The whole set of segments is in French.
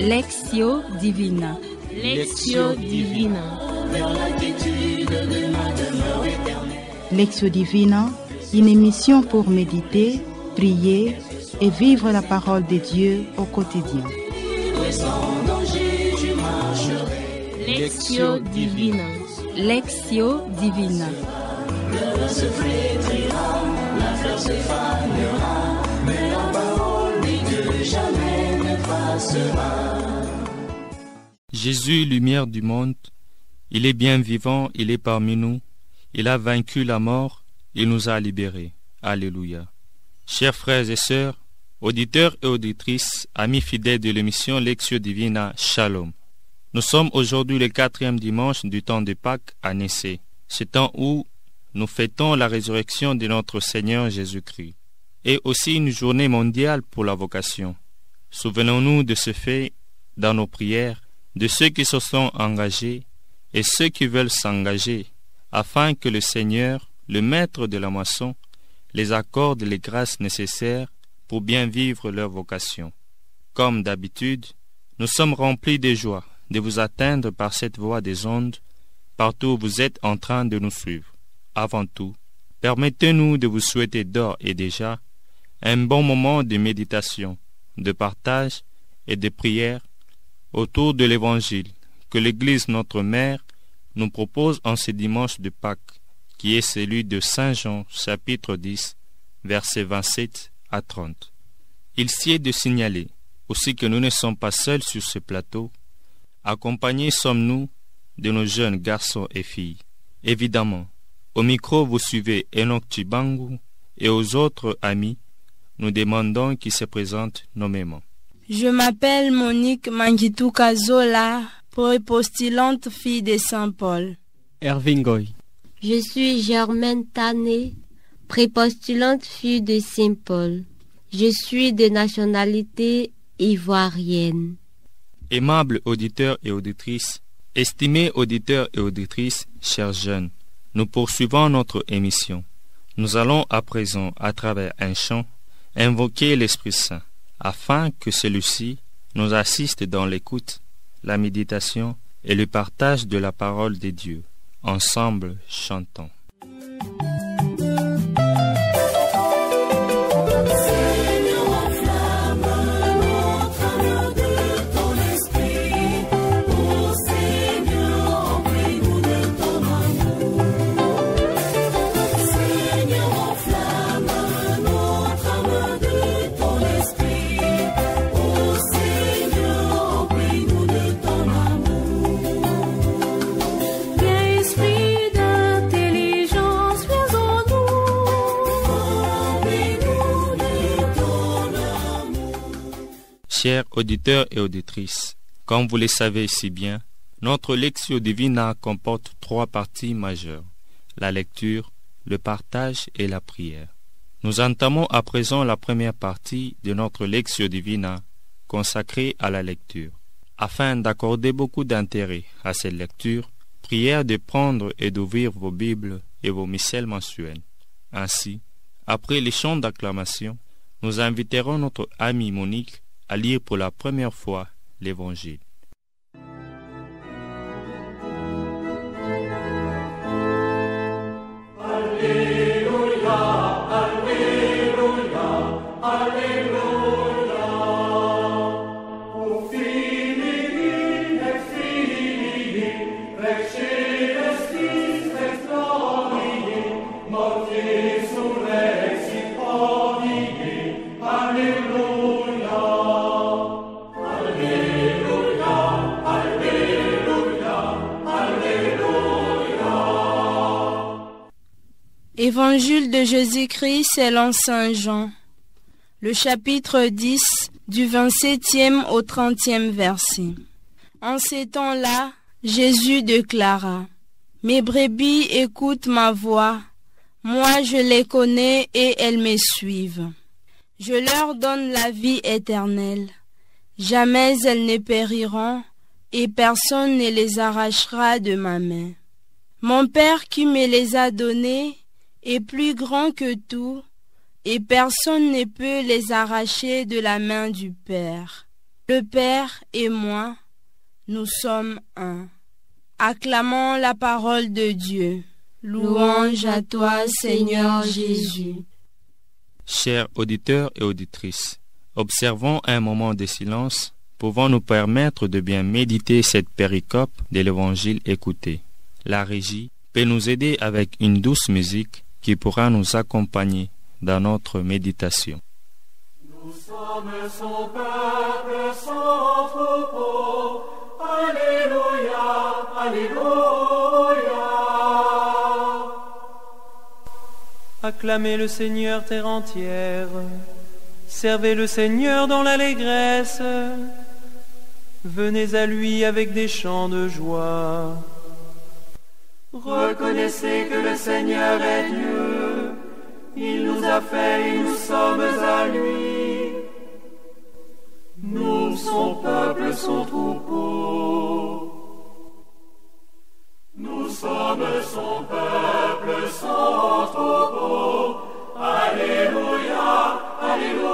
Lectio Divina. Lectio Divina. Lectio Divina, une émission pour méditer, prier et vivre la parole de Dieu au quotidien. Lectio Divina. Lectio Divina. Le se flétrira, la fleur se fanera, mais la parole de Dieu jamais ne passera. Jésus, lumière du monde, il est bien vivant, il est parmi nous, il a vaincu la mort, il nous a libérés. Alléluia. Chers frères et sœurs, auditeurs et auditrices, amis fidèles de l'émission Lectio Divina, Shalom. Nous sommes aujourd'hui le 4e dimanche du temps de Pâques à Nicée, ce temps où nous fêtons la résurrection de notre Seigneur Jésus-Christ, et aussi une journée mondiale pour la vocation. Souvenons-nous de ce fait dans nos prières, de ceux qui se sont engagés et ceux qui veulent s'engager, afin que le Seigneur, le maître de la moisson, les accorde les grâces nécessaires pour bien vivre leur vocation. Comme d'habitude, nous sommes remplis de joie de vous atteindre par cette voie des ondes, partout où vous êtes en train de nous suivre. Avant tout, permettez-nous de vous souhaiter d'ores et déjà un bon moment de méditation, de partage et de prière autour de l'Évangile que l'Église notre Mère nous propose en ce dimanche de Pâques, qui est celui de Saint Jean, chapitre 10, versets 27 à 30. Il s'y est de signaler aussi que nous ne sommes pas seuls sur ce plateau. Accompagnés sommes-nous de nos jeunes garçons et filles. Évidemment, au micro vous suivez Enoch Chibangu et aux autres amis, nous demandons qu'ils se présentent nommément. Je m'appelle Monique Mangituka Zola, postulante fille de Saint-Paul. Ervin Goy. Je suis Germaine Tané, prépostulante fille de Saint-Paul. Je suis de nationalité ivoirienne. Aimables auditeurs et auditrices, estimés auditeurs et auditrices, chers jeunes, nous poursuivons notre émission. Nous allons à présent, à travers un chant, invoquer l'Esprit Saint, afin que celui-ci nous assiste dans l'écoute, la méditation et le partage de la parole de Dieu. Ensemble, chantons. Chers auditeurs et auditrices, comme vous le savez si bien, notre Lectio Divina comporte 3 parties majeures, la lecture, le partage et la prière. Nous entamons à présent la première partie de notre Lectio Divina consacrée à la lecture. Afin d'accorder beaucoup d'intérêt à cette lecture, prière de prendre et d'ouvrir vos Bibles et vos missels mensuels. Ainsi, après les chants d'acclamation, nous inviterons notre amie Monique à lire pour la première fois l'Évangile. Évangile de Jésus-Christ selon Saint Jean, le chapitre 10, du 27e au 30e verset. En ces temps-là, Jésus déclara, « Mes brebis écoutent ma voix, moi je les connais et elles me suivent. Je leur donne la vie éternelle, jamais elles ne périront et personne ne les arrachera de ma main. Mon Père qui me les a donnés est plus grand que tout, et personne ne peut les arracher de la main du Père. Le Père et moi, nous sommes un. Acclamons la parole de Dieu. Louange à toi, Seigneur Jésus. Chers auditeurs et auditrices, observons un moment de silence pouvant nous permettre de bien méditer cette péricope de l'Évangile écouté. La régie peut nous aider avec une douce musique qui pourra nous accompagner dans notre méditation. Nous sommes son peuple sans troupeau. Alléluia, Alléluia. Acclamez le Seigneur terre entière. Servez le Seigneur dans l'allégresse. Venez à lui avec des chants de joie. Reconnaissez que le Seigneur est Dieu. Il nous a fait et nous sommes à lui. Nous, son peuple, son troupeau. Nous sommes son peuple, son troupeau. Alléluia, Alléluia.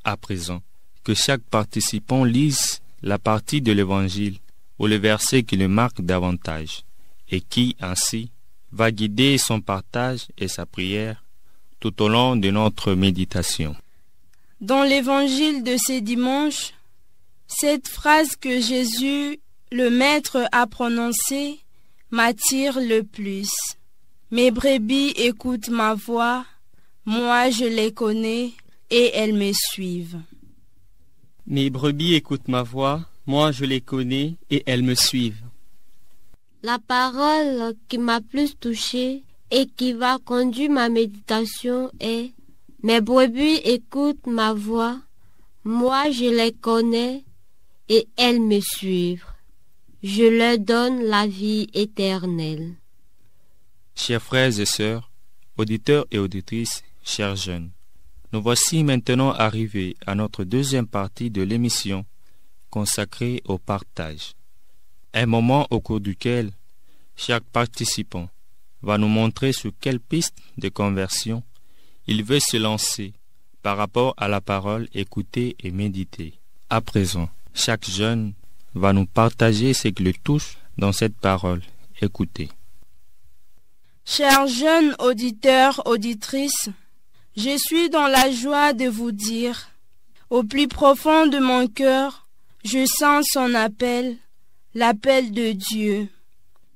À présent, que chaque participant lise la partie de l'Évangile ou le verset qui le marque davantage et qui, ainsi, va guider son partage et sa prière tout au long de notre méditation. Dans l'Évangile de ce dimanche, cette phrase que Jésus, le Maître, a prononcée m'attire le plus. Mes brebis écoutent ma voix, moi je les connais et elles me suivent. Mes brebis écoutent ma voix, moi je les connais et elles me suivent. La parole qui m'a plus touchée et qui va conduire ma méditation est « Mes brebis écoutent ma voix, moi je les connais et elles me suivent. Je leur donne la vie éternelle. » Chers frères et sœurs, auditeurs et auditrices, chers jeunes, nous voici maintenant arrivés à notre deuxième partie de l'émission consacrée au partage. Un moment au cours duquel chaque participant va nous montrer sur quelle piste de conversion il veut se lancer par rapport à la parole écoutée et méditée. À présent, chaque jeune va nous partager ce qui le touche dans cette parole écoutée. Chers jeunes auditeurs, auditrices, je suis dans la joie de vous dire, au plus profond de mon cœur, je sens son appel, l'appel de Dieu.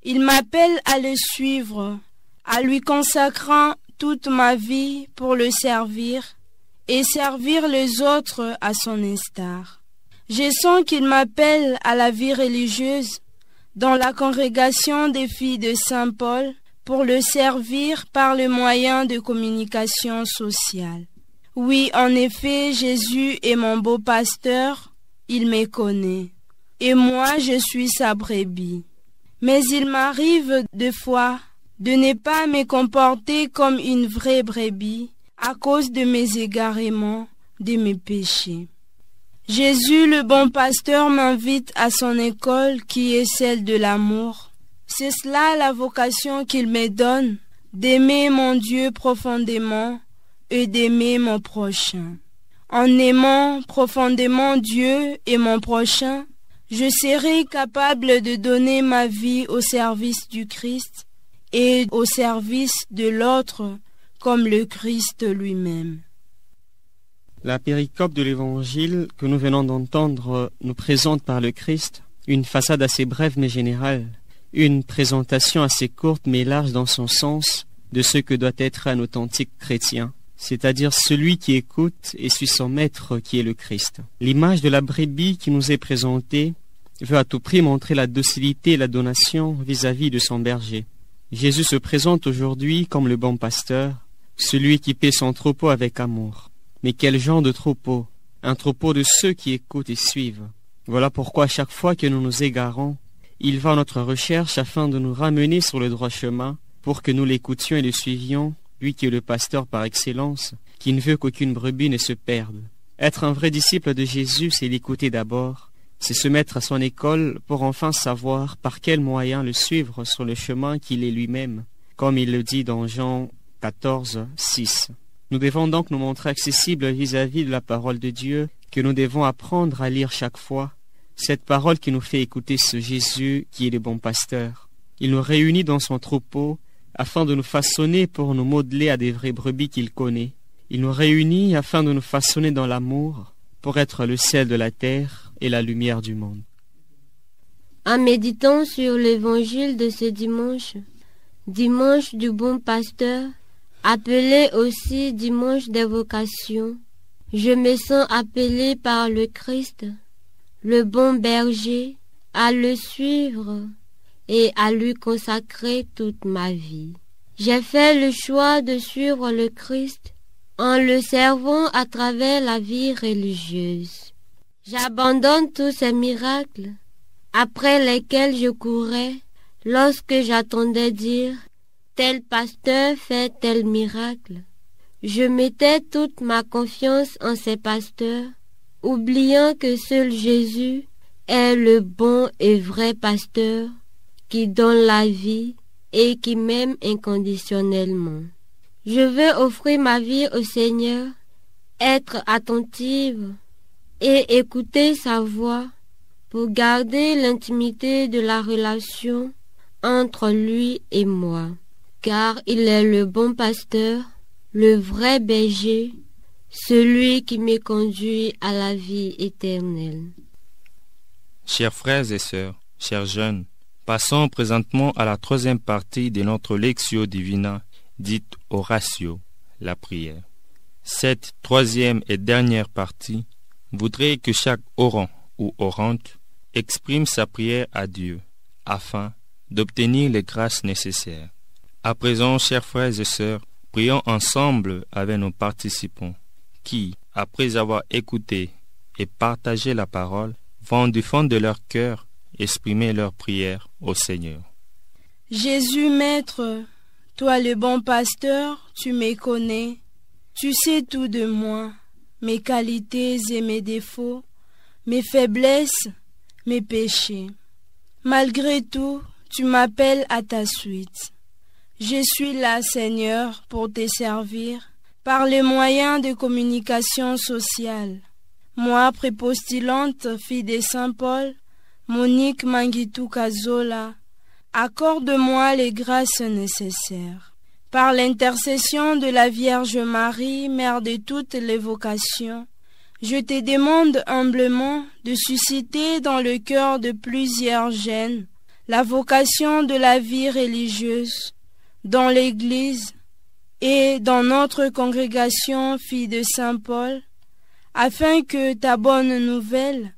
Il m'appelle à le suivre, à lui consacrant toute ma vie pour le servir et servir les autres à son instar. Je sens qu'il m'appelle à la vie religieuse dans la congrégation des filles de Saint Paul pour le servir par le moyen de communication sociale. Oui, en effet, Jésus est mon beau pasteur, il me connaît, et moi je suis sa brebis. Mais il m'arrive des fois de ne pas me comporter comme une vraie brebis à cause de mes égarements, de mes péchés. Jésus, le bon pasteur, m'invite à son école qui est celle de l'amour. C'est cela la vocation qu'il me donne, d'aimer mon Dieu profondément et d'aimer mon prochain. En aimant profondément Dieu et mon prochain, je serai capable de donner ma vie au service du Christ et au service de l'autre comme le Christ lui-même. La péricope de l'Évangile que nous venons d'entendre nous présente par le Christ une façade assez brève mais générale, une présentation assez courte mais large dans son sens de ce que doit être un authentique chrétien, c'est-à-dire celui qui écoute et suit son maître qui est le Christ. L'image de la brebis qui nous est présentée veut à tout prix montrer la docilité et la donation vis-à-vis de son berger. Jésus se présente aujourd'hui comme le bon pasteur, celui qui paie son troupeau avec amour. Mais quel genre de troupeau? Un troupeau de ceux qui écoutent et suivent. Voilà pourquoi chaque fois que nous nous égarons, il va à notre recherche afin de nous ramener sur le droit chemin pour que nous l'écoutions et le suivions, lui qui est le pasteur par excellence, qui ne veut qu'aucune brebis ne se perde. Être un vrai disciple de Jésus, c'est l'écouter d'abord, c'est se mettre à son école pour enfin savoir par quel moyen le suivre sur le chemin qu'il est lui-même, comme il le dit dans Jean 14, 6. Nous devons donc nous montrer accessibles vis-à-vis de la parole de Dieu, que nous devons apprendre à lire chaque fois. Cette parole qui nous fait écouter ce Jésus qui est le bon pasteur. Il nous réunit dans son troupeau afin de nous façonner pour nous modeler à des vraies brebis qu'il connaît. Il nous réunit afin de nous façonner dans l'amour pour être le sel de la terre et la lumière du monde. En méditant sur l'évangile de ce dimanche, dimanche du bon pasteur, appelé aussi dimanche des vocations, je me sens appelé par le Christ, le bon berger, à le suivre et à lui consacrer toute ma vie. J'ai fait le choix de suivre le Christ en le servant à travers la vie religieuse. J'abandonne tous ces miracles après lesquels je courais lorsque j'attendais dire « tel pasteur fait tel miracle ». Je mettais toute ma confiance en ces pasteurs, oubliant que seul Jésus est le bon et vrai pasteur qui donne la vie et qui m'aime inconditionnellement. Je veux offrir ma vie au Seigneur, être attentive et écouter sa voix pour garder l'intimité de la relation entre lui et moi, car il est le bon pasteur, le vrai berger, celui qui me conduit à la vie éternelle. Chers frères et sœurs, chers jeunes, passons présentement à la troisième partie de notre Lectio Divina, dite Oratio, la prière. Cette troisième et dernière partie voudrait que chaque orant ou orante exprime sa prière à Dieu, afin d'obtenir les grâces nécessaires. À présent, chers frères et sœurs, prions ensemble avec nos participants, qui, après avoir écouté et partagé la parole, vont du fond de leur cœur exprimer leur prière au Seigneur. Jésus Maître, toi le bon pasteur, tu me connais, tu sais tout de moi, mes qualités et mes défauts, mes faiblesses, mes péchés. Malgré tout, tu m'appelles à ta suite. Je suis là, Seigneur, pour te servir par les moyens de communication sociale. Moi, prépostulante, fille de Saint Paul, Monique Manguitou Kazola, accorde-moi les grâces nécessaires. Par l'intercession de la Vierge Marie, mère de toutes les vocations, je te demande humblement de susciter dans le cœur de plusieurs jeunes la vocation de la vie religieuse dans l'Église et dans notre congrégation Filles de Saint Paul, afin que ta bonne nouvelle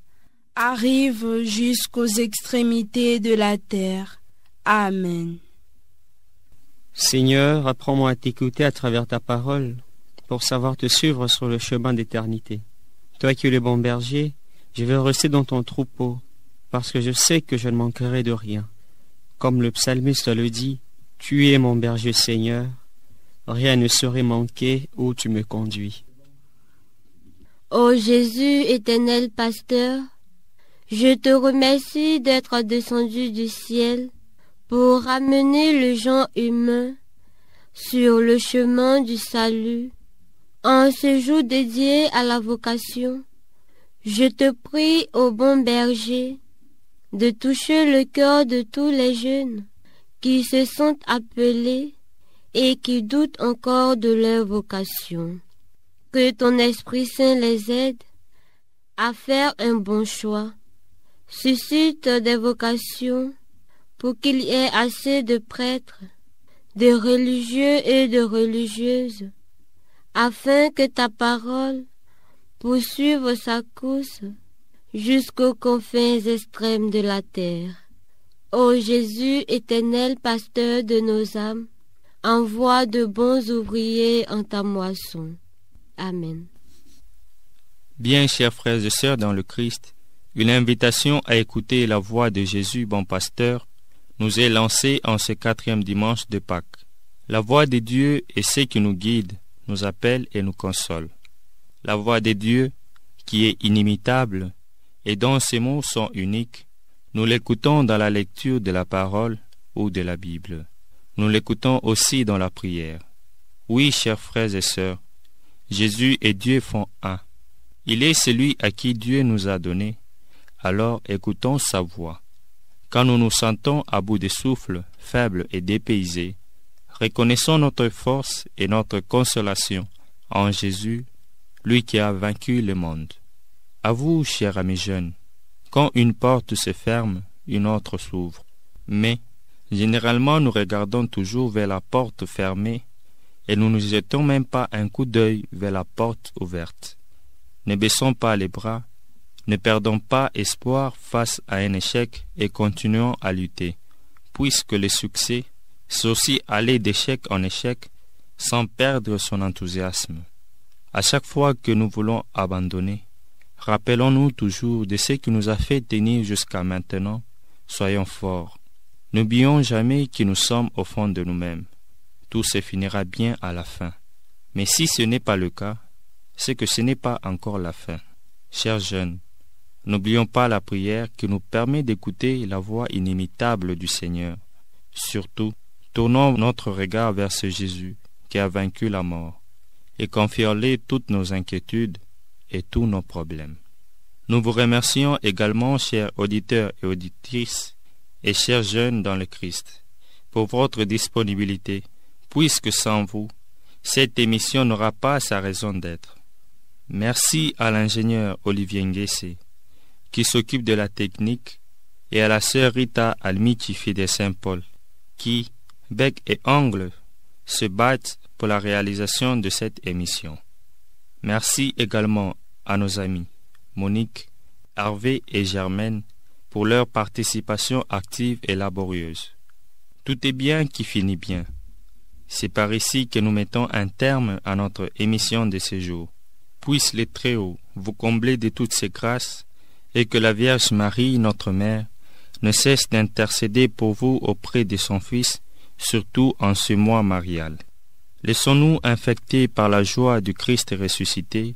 arrive jusqu'aux extrémités de la terre. Amen. Seigneur, apprends-moi à t'écouter à travers ta parole pour savoir te suivre sur le chemin d'éternité. Toi qui es le bon berger, je veux rester dans ton troupeau parce que je sais que je ne manquerai de rien. Comme le psalmiste le dit, tu es mon berger Seigneur, rien ne saurait manquer où tu me conduis. Ô Jésus, éternel pasteur, je te remercie d'être descendu du ciel pour ramener le genre humain sur le chemin du salut. En ce jour dédié à la vocation, je te prie, ô bon berger, de toucher le cœur de tous les jeunes qui se sentent appelés et qui doutent encore de leur vocation. Que ton Esprit Saint les aide à faire un bon choix. Suscite des vocations pour qu'il y ait assez de prêtres, de religieux et de religieuses, afin que ta parole poursuive sa course jusqu'aux confins extrêmes de la terre. Ô Jésus, éternel pasteur de nos âmes, envoie de bons ouvriers en ta moisson. Amen. Bien, chers frères et sœurs dans le Christ, une invitation à écouter la voix de Jésus, bon pasteur, nous est lancée en ce 4e dimanche de Pâques. La voix de Dieu est ce qui nous guide, nous appelle et nous console. La voix de Dieu, qui est inimitable et dont ses mots sont uniques, nous l'écoutons dans la lecture de la parole ou de la Bible. Nous l'écoutons aussi dans la prière. Oui, chers frères et sœurs, Jésus et Dieu font un. Il est celui à qui Dieu nous a donné. Alors écoutons sa voix. Quand nous nous sentons à bout de souffle, faibles et dépaysés, reconnaissons notre force et notre consolation en Jésus, lui qui a vaincu le monde. À vous, chers amis jeunes, quand une porte se ferme, une autre s'ouvre. Mais, généralement, nous regardons toujours vers la porte fermée et nous ne jetons même pas un coup d'œil vers la porte ouverte. Ne baissons pas les bras, ne perdons pas espoir face à un échec et continuons à lutter, puisque le succès, c'est aussi aller d'échec en échec sans perdre son enthousiasme. À chaque fois que nous voulons abandonner, rappelons-nous toujours de ce qui nous a fait tenir jusqu'à maintenant. Soyons forts. N'oublions jamais que nous sommes au fond de nous-mêmes. Tout se finira bien à la fin. Mais si ce n'est pas le cas, c'est que ce n'est pas encore la fin. Chers jeunes, n'oublions pas la prière qui nous permet d'écouter la voix inimitable du Seigneur. Surtout, tournons notre regard vers ce Jésus qui a vaincu la mort et confions-lui toutes nos inquiétudes et tous nos problèmes. Nous vous remercions également, chers auditeurs et auditrices, et chers jeunes dans le Christ, pour votre disponibilité, puisque sans vous, cette émission n'aura pas sa raison d'être. Merci à l'ingénieur Olivier Nguessé, qui s'occupe de la technique, et à la sœur Rita Almitifi de Saint-Paul, qui, bec et ongle, se battent pour la réalisation de cette émission. Merci également à nos amis Monique, Hervé et Germaine pour leur participation active et laborieuse. Tout est bien qui finit bien. C'est par ici que nous mettons un terme à notre émission de ce jour. Puisse le Très-Haut vous combler de toutes ses grâces et que la Vierge Marie, notre Mère, ne cesse d'intercéder pour vous auprès de son Fils, surtout en ce mois marial. Laissons-nous infecter par la joie du Christ ressuscité,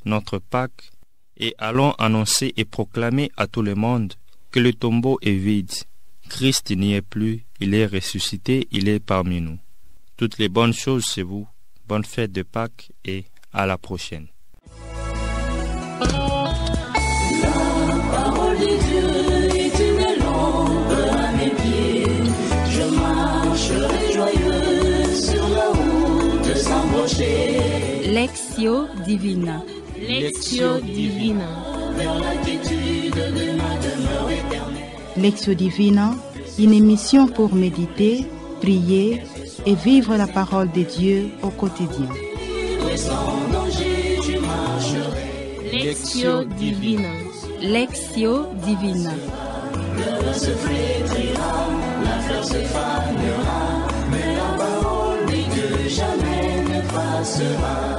notre Pâques, et allons annoncer et proclamer à tout le monde que le tombeau est vide. Christ n'y est plus, il est ressuscité, il est parmi nous. Toutes les bonnes choses chez vous, bonne fête de Pâques et à la prochaine. Lectio Divina. Lectio Divina. Lectio Divina, une émission pour méditer, prier et vivre la parole de Dieu au quotidien. Lectio Divina. Lectio Divina. Le se flétrira, la fleur se fanera, mais la parole dit que jamais ne passera.